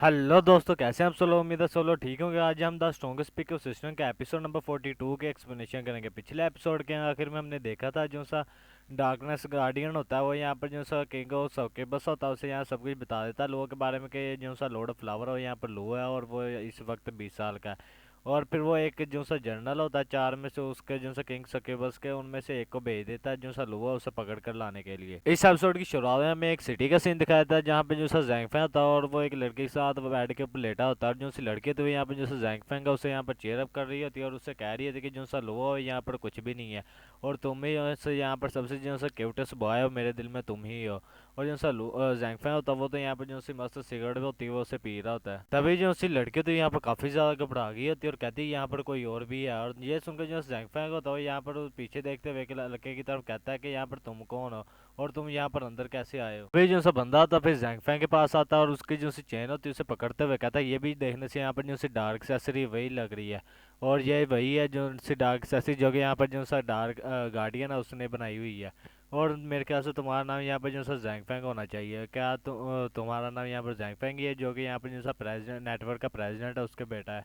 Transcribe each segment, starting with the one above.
Hello दोस्तों, कैसे हैं आप सब लोग। उम्मीद है सब लोग ठीक होंगे। आज हम the strongest pick of system के एपिसोड नंबर 42 के एक्सप्लेनेशन करेंगे। पिछले एपिसोड के आखिर में हमने देखा था जो सा डार्कनेस गार्डियन होता है वो यहाँ पर जो सा किंग ऑफ सबके बस होता है, उसे यहाँ सब कुछ बता देता है लोगों के बारे में कि जो सा लॉर्ड ऑफ फ्लावर है वो यहाँ पर लो है और वो इस वक्त 20 साल का है। और फिर वो एक जो सा जर्नल होता है चार में से उसके जो सा किंग सकेबस के उनमें से एक को भेज देता है जो सा लुआ उसे पकड़ कर लाने के लिए। इस एपिसोड की शुरुआत में हमें एक सिटी का सीन दिखाया था जहाँ पे जो सा जैंगफैंग होता है और वो एक लड़के के साथ वो बैठ के ऊपर लेटा होता है और जो सी लड़की तो यहाँ पे जो सा जैंगफैंग है उसे यहाँ पर चेयर अप कर रही होती है और उससे कह रही है कि जो सा लुआ है यहाँ पर कुछ भी नहीं है और तुम ही से यहाँ पर सबसे जो सा क्यूटेस्ट बॉय हो मेरे दिल में, तुम ही हो। और जो सा जैंगफैंग होता है वो तो यहाँ पर जो सी मस्त सिगरेट होती है वो उसे पी रहा होता है। तभी जो सी लड़की तो यहाँ पर काफी ज्यादा घबरा गई होती है और कहती है यहाँ पर कोई और भी है। और ये सुनकर जो जैंगफैंग होता है यहाँ पर पीछे देखते हुए लड़के की तरफ कहता है कि यहाँ पर तुम कौन हो और तुम यहाँ पर अंदर कैसे आए हो। फिर जो सा बंदा आता है फिर जैंगफैंग के पास आता है और उसकी जो सी चेन होती है उसे पकड़ते हुए कहता है ये भी देखने से यहाँ पर जो सी डार्क सेसरी वही लग रही है और ये वही है जो सी डार्क सेसरी जो कि यहाँ पर जो सा डार्क गार्डियन है उसने बनाई हुई है। और मेरे ख्याल से तुम्हारा नाम यहाँ पर जो सा जैंगफैंग होना चाहिए। क्या तुम्हारा नाम यहाँ पर जैंगफैंग ही है जो कि यहाँ पर जो सा प्रेसिडेंट नेटवर्क का प्रेसिडेंट है उसके बेटा है।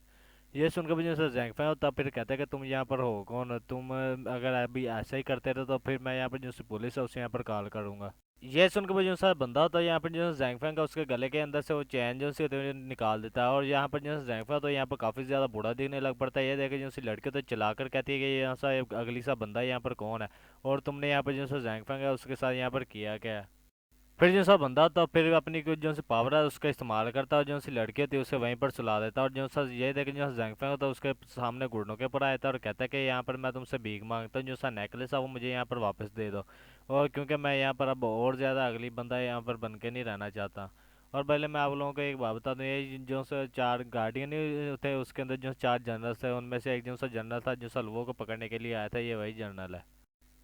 ये सुनकर मुझे सर जैंगफैंग होता फिर कहता है कि तुम यहाँ पर हो कौन, तुम अगर अभी ऐसा ही करते रहे तो फिर मैं यहाँ पर जो सी पुलिस है उसे यहाँ पर कॉल करूंगा। ये सुनकर मुझे जो सा बंदा होता है यहाँ पर जो जैंगफैंग का उसके गले के अंदर से वो चैन जो सी होती है निकाल देता है और यहाँ पर जो जैंगफैंग तो यहाँ पर काफी ज्यादा बुरा दिखने लग पड़ता है। ये देखे जो सी लड़के तो चलाकर कहती है कि ये यहाँ सा अगली सा बंदा यहाँ पर कौन है और तुमने यहाँ पर जो सा जैंगफैंग है उसके साथ यहाँ पर किया क्या है। फिर जो सा बंदा था फिर अपनी कुछ जो सी पावर है उसका इस्तेमाल करता है और जो सी लड़की होती है उसे वहीं पर सुला देता है और जो सा ये देख जो जैंगफैंग होता है उसके सामने घुटनों के ऊपर आया था और कहता है कि यहाँ पर मैं तुमसे भीख मांगता हूँ, जो सा नेकलेस है वो मुझे यहाँ पर वापस दे दो और क्योंकि मैं यहाँ पर अब और ज़्यादा अगली बंदा यहाँ पर बन के नहीं रहना चाहता। और पहले मैं आप लोगों को एक बात बता दूँ, ये जो सा चार गार्डियन थे उसके अंदर जो चार जनरल थे उनमें से एक जो सा जनरल था जो सा लोगों को पकड़ने के लिए आया था, ये वही जनरल है।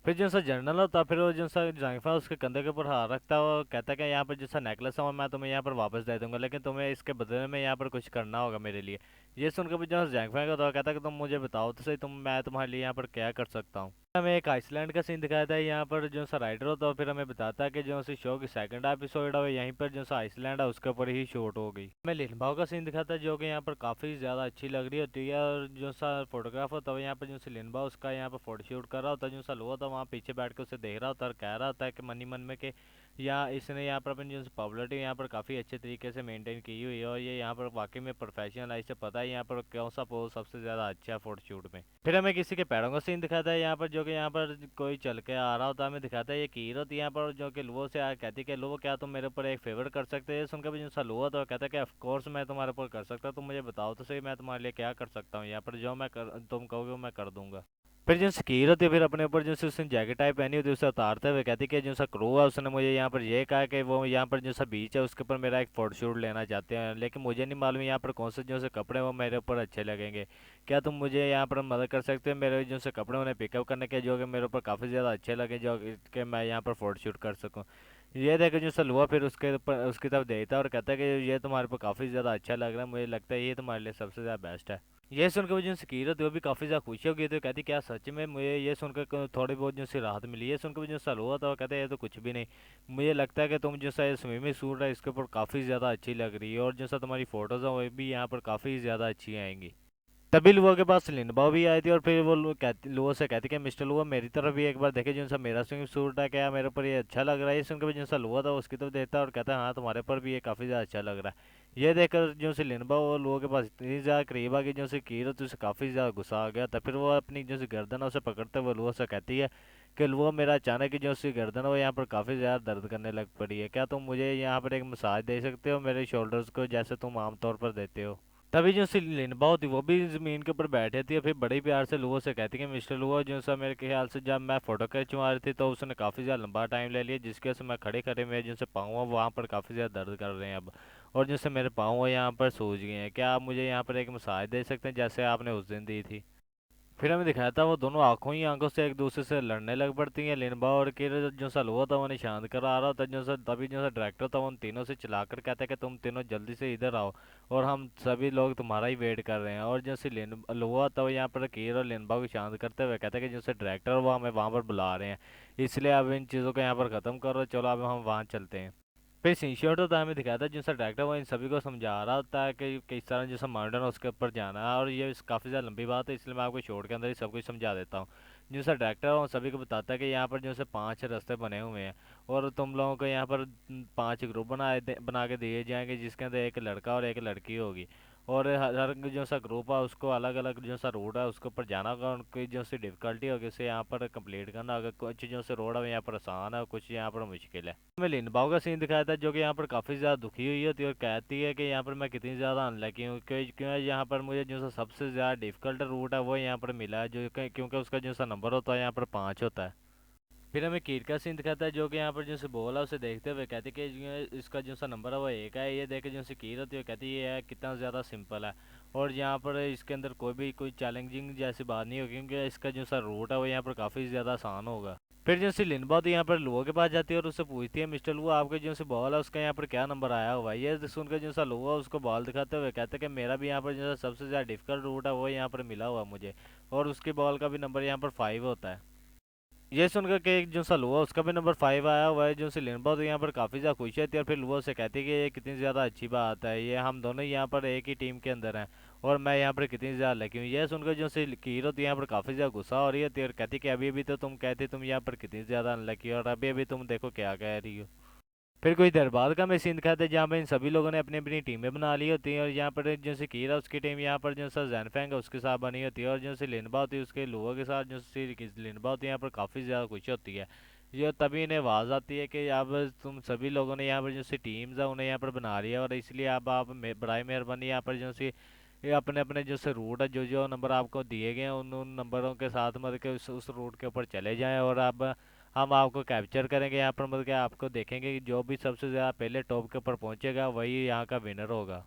फिर जो सा जर्नल होता फिर वो जो सा जांगिफा उसके कंधे के ऊपर हाथ रखता है और कहता है कि यहाँ पर जो सा नेकलेस है वो मैं तुम्हें यहाँ पर वापस दे दूंगा लेकिन तुम्हें इसके बदले में यहाँ पर कुछ करना होगा मेरे लिए। ये सुनकर भी जो जांगिफा का तो कहता है कि तुम मुझे बताओ तो सही, मैं तुम्हारे लिए यहाँ पर क्या कर सकता हूँ। हमें एक आइसलैंड का सीन दिखाया था यहाँ पर जो सा राइडर होता है फिर हमें बताता है कि जो सी शो की सेकंड एपिसोड है वो यहीं पर जो सा आइसलैंड है उसके ऊपर ही शूट हो गई। हमें लिनबाओ का सीन दिखाता है जो कि यहाँ पर काफ़ी ज़्यादा अच्छी लग रही होती है और जो सा फोटोग्राफ होता है यहाँ पर जो सी लिनबाओ उसका यहाँ पर फोटो शूट कर रहा होता है, जो सा लो होता है वहाँ पीछे बैठ के उसे देख रहा होता है और कह रहा होता है कि मनी मन में कि या इसने यहाँ पर अपनी जो पॉपुलरिटी यहाँ पर काफ़ी अच्छे तरीके से मेंटेन की हुई है और ये यहाँ पर वाकई में प्रोफेशनल है, इसे पता है यहाँ पर कौन सा पोज सबसे ज़्यादा अच्छा है फोटोशूट में। फिर हमें किसी के पैरों का सीन दिखाता है यहाँ पर जो कि यहाँ पर कोई चल के आ रहा होता है, हमें दिखाता है ये कीर होती है यहाँ पर जो कि लुओ से कहती है कि लुओ क्या तुम मेरे ऊपर एक फेवर कर सकते हैं। सुनकर भी जो सा लुओ तो कहता है कि ऑफ कोर्स मैं तुम्हारे ऊपर कर सकता हूँ, तुम मुझे बताओ तो सही मैं तुम्हारे लिए क्या कर सकता हूँ, यहाँ पर जो तुम कहोगे वो मैं कर दूंगा। फिर जो कीर होती है फिर अपने ऊपर जो उसने जैकेट टाइप पहनी होती है उसे उतारते हुए कहती है कि जो सा क्रू है उसने मुझे यहाँ पर ये कहा कि वो यहाँ पर जो सा बीच है उसके ऊपर मेरा एक फोटोशूट लेना चाहते हैं लेकिन मुझे नहीं मालूम यहाँ पर कौन से जो से कपड़े वो मेरे ऊपर अच्छे लगेंगे। क्या तुम मुझे यहाँ पर मदद कर सकते हो मेरे जो से कपड़े उन्हें पिकअप करने के जो कि मेरे ऊपर काफ़ी ज़्यादा अच्छे लगे जो कि मैं यहाँ पर फोटोशूट कर सकूँ। ये देखे जो सलवा फिर उसके ऊपर उसकी तरफ देखता है और कहता है कि ये तुम्हारे ऊपर काफ़ी ज़्यादा अच्छा लग रहा है, मुझे लगता है ये तुम्हारे लिए सबसे ज़्यादा बेस्ट है। ये सुनकर वो जो सकीरत है वो भी काफ़ी ज़्यादा खुशी हो गई तो कहती क्या सच में, मुझे ये सुनकर थोड़ी बहुत जो सी राहत मिली। ये सुनकर जो सल हुआ था वो कहते ये तो कुछ भी नहीं, मुझे लगता है कि तुम जो सा ये स्विमिंग सूट है इसके ऊपर काफ़ी ज़्यादा अच्छी लग रही है और जो सा तुम्हारी फ़ोटोज़ है वो भी यहाँ पर काफ़ी ज़्यादा अच्छी आएंगी। तभी लुआ के पास लिनबा भी आई थी और फिर वो लुआ से कहती कि मिस्टर लुआ मेरी तरफ भी एक बार देखे जो सा मेरा स्विंग सूट है क्या मेरे ऊपर ये अच्छा लग रहा है। ये सुनकर भी जो सा लुआ था उसकी तरफ देखता है और कहता है हाँ तुम्हारे पर भी ये काफ़ी ज़्यादा अच्छा लग रहा है। ये देखकर जो सी लिनबा वो लुआ के पास इतनी ज़्यादा करीब आ गई जो सी कीर तो उसे काफ़ी ज़्यादा गुस्सा आ गया था। फिर वो अपनी जो सी गर्दन है उसे पकड़ते हुए लुआ से कहती है कि लुआ मेरा अचानक ही जो सी गर्दन है वो यहाँ पर काफ़ी ज़्यादा दर्द करने लग पड़ी है, क्या तुम मुझे यहाँ पर एक मसाज दे सकते हो मेरे शोल्डर्स को जैसे तुम आमतौर पर देते हो। तभी जो सी लिनबा होती वो भी जमीन के ऊपर बैठे थी और फिर बड़े प्यार से लुओ से कहती कि मिस्टर लुओ जो सा मेरे ख्याल से जब मैं फोटो खिंचवा रही थी तो उसने काफ़ी ज़्यादा लंबा टाइम ले लिया जिसकी वजह से मैं खड़े खड़े मेरे जो से पाँव है वहाँ पर काफ़ी ज़्यादा दर्द कर रहे हैं अब और जैसे मेरे पाँव है यहाँ पर सूज गए हैं, क्या आप मुझे यहाँ पर एक मसाज दे सकते हैं जैसे आपने उस दिन दी थी। फिर हमें दिखाया था वो दोनों आंखों ही आंखों से एक दूसरे से लड़ने लग पड़ती हैं। लिनबा और किर जो सा हुआ था वो निशान कर आ रहा था जो सा तभी जो सा डायरेक्टर था वो उन तीनों से चिल्लाकर कहता है कि तुम तीनों जल्दी से इधर आओ और हम सभी लोग तुम्हारा ही वेट कर रहे हैं। और जैसे लिन लोहा था वो यहाँ पर कीर और लिनबा को शांत करते हुए कहता है कि जैसे डायरेक्टर वो हमें वहाँ पर बुला रहे हैं इसलिए अब इन चीज़ों को यहाँ पर ख़त्म करो, चलो अब हम वहाँ चलते हैं। फिर सीन शॉट होता है, हमें दिखाता है जो सा डायरेक्टर वो इन सभी को समझा रहा होता है कि किस तरह जो सा माउंटेन है उसके ऊपर जाना है, और ये काफ़ी ज़्यादा लंबी बात है इसलिए मैं आपको शॉर्ट के अंदर ही सब कुछ समझा देता हूँ। जो सा डायरेक्टर है वो सभी को बताता है कि यहाँ पर जो से 5 रास्ते बने हुए हैं, और तुम लोगों को यहाँ पर 5 ग्रुप बना के दिए जाएंगे, जिसके अंदर एक लड़का और एक लड़की होगी। और हर जो सा ग्रुप है उसको अलग अलग जो सा रोड है उसके ऊपर जाना होगा, उनकी जो सी डिफ़िकल्टी होगी उसे यहाँ पर कंप्लीट करना होगा। कुछ जो से रोड है यहाँ पर आसान है, कुछ यहाँ पर मुश्किल है। में लिनबाओ का सीन दिखाया था जो कि यहाँ पर काफ़ी ज़्यादा दुखी हुई होती है और कहती है कि यहाँ पर मैं कितनी ज़्यादा अनलकी हूँ, क्यों यहाँ पर मुझे जो सा सबसे ज़्यादा डिफ़िकल्ट रूट है वो यहाँ पर मिला है, क्योंकि उसका जो सा नंबर होता है यहाँ पर 5 होता है। फिर हमें कीर का सीन दिखाता है जो कि यहाँ पर जो से बोल है उसे देखते हुए कहती है कि इसका जो सा नंबर है वो 1 है। ये देख के जो सी कीर होती है कहती है ये है कितना ज़्यादा सिंपल है, और यहाँ पर इसके अंदर कोई चैलेंजिंग जैसी बात नहीं होगी, क्योंकि इसका जो सा रूट है वो यहाँ पर काफ़ी ज़्यादा आसान होगा। फिर जो सी लिनबा तो यहाँ पर लुओ के पास जाती है और उससे पूछती है मिस्टर लुओ आपके जो से बॉल है उसका यहाँ पर क्या नंबर आया हुआ है। ये सुनकर जो सा लुओ उसको बॉल दिखाते हुए कहते हैं कि मेरा भी यहाँ पर जो सा सबसे ज़्यादा डिफिकल्ट रूट है वो यहाँ पर मिला हुआ मुझे, और उसकी बॉल का भी नंबर यहाँ पर 5 होता है। ये सुनकर के एक जो सा लुआ उसका भी नंबर 5 आया हुआ है, जो से लिनबा तो यहाँ पर काफ़ी ज़्यादा खुश रहती है और फिर लुआ से कहती है कि ये कितनी ज़्यादा अच्छी बात है, ये हम दोनों यहाँ पर एक ही टीम के अंदर हैं और मैं यहाँ पर कितनी ज़्यादा लकी हूँ। यह सुनकर जो से कीरो तो यहाँ पर काफ़ी ज़्यादा गुस्सा हो रही है और कहती कि अभी अभी तो तुम कहते तुम यहाँ पर कितनी ज़्यादा अनलकी हो, और अभी अभी तुम देखो क्या कह रही हो। फिर कोई दरबार का में सीन दिखाते हैं जहाँ पर इन सभी लोगों ने अपनी अपनी टीमें बना ली होती हैं, और यहाँ पर जो से कीरा उसकी टीम यहाँ पर जो सा जैनफेंग है उसके साथ बनी होती है, और जो से लिनबा होती है उसके लोगों के साथ जो सी लिनबा होती है यहाँ पर काफ़ी ज़्यादा खुश होती है। ये तभी इन्हें आवाज़ आती है कि अब तुम सभी लोगों ने यहाँ पर जो सी टीम्स है उन्हें यहाँ पर बना लिया, और इसलिए अब आप बराए मेहरबानी यहाँ पर जो सी ये अपने अपने जो से रूट है जो जो नंबर आपको दिए गए हैं उन नंबरों के साथ मतलब कि उस रूट के ऊपर चले जाएं, और अब हम आपको कैप्चर करेंगे यहाँ पर, मतलब कि आपको देखेंगे कि जो भी सबसे ज़्यादा पहले टॉप के ऊपर पहुंचेगा वही यहाँ का विनर होगा।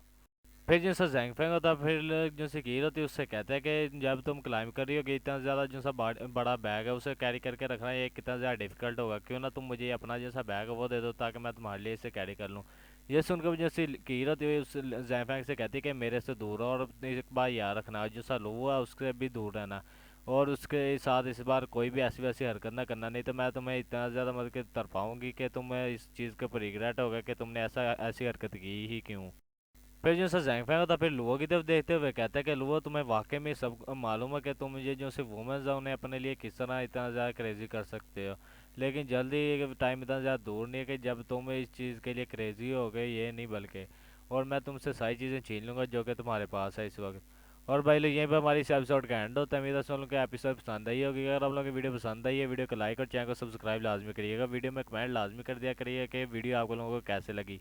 फिर जैसा जैंगफेंग होता है फिर जो सिकीर होती है उससे कहते हैं कि जब तुम क्लाइंब कर रही हो कि इतना ज़्यादा जो सा बड़ा बैग है उसे कैरी करके रखना ये कितना ज़्यादा डिफिकल्ट होगा, क्यों ना तुम मुझे अपना जैसा बैग है वो दे दो ताकि मैं तुम्हारे लिए इसे कैरी कर लूँ। ये सुनकर जो सिकीर होती है उस जैंगफेंग से कहती है कि मेरे से दूर रहो, और एक बार याद रखना जो सा लो है उससे भी दूर रहना, और उसके साथ इस बार कोई भी ऐसी वैसी हरकत ना करना, नहीं तो मैं तुम्हें इतना ज़्यादा मतलब कि तरपाऊँगी कि तुम्हें इस चीज़ के ऊपर रिग्रेट होगा कि तुमने ऐसी हरकत की ही क्यों। फिर जो सर जैंग होता फिर लुओ की तरफ देखते हुए कहता है कि लुओ तुम्हें वाकई में सब मालूम है कि तुम मुझे जो सिर्फ वुमेन्स है उन्हें अपने लिए किस तरह इतना ज़्यादा क्रेजी कर सकते हो, लेकिन जल्दी टाइम इतना ज़्यादा दूर नहीं है कि जब तुम इस चीज़ के लिए क्रेजी हो गए, ये नहीं बल्कि और मैं तुमसे सारी चीज़ें छीन लूँगा जो कि तुम्हारे पास है इस वक्त। और भाई लोग यहीं पर हमारी इस एपिसोड का एंड होता है। मेरा सुन के एपिसोड पसंद आई होगी, अगर आप लोगों की वीडियो पसंद आई है वीडियो को लाइक और चैनल को सब्सक्राइब लाजमी करिएगा, वीडियो में कमेंट लाजमी कर दिया करिए कि वीडियो आप लोगों को कैसे लगी।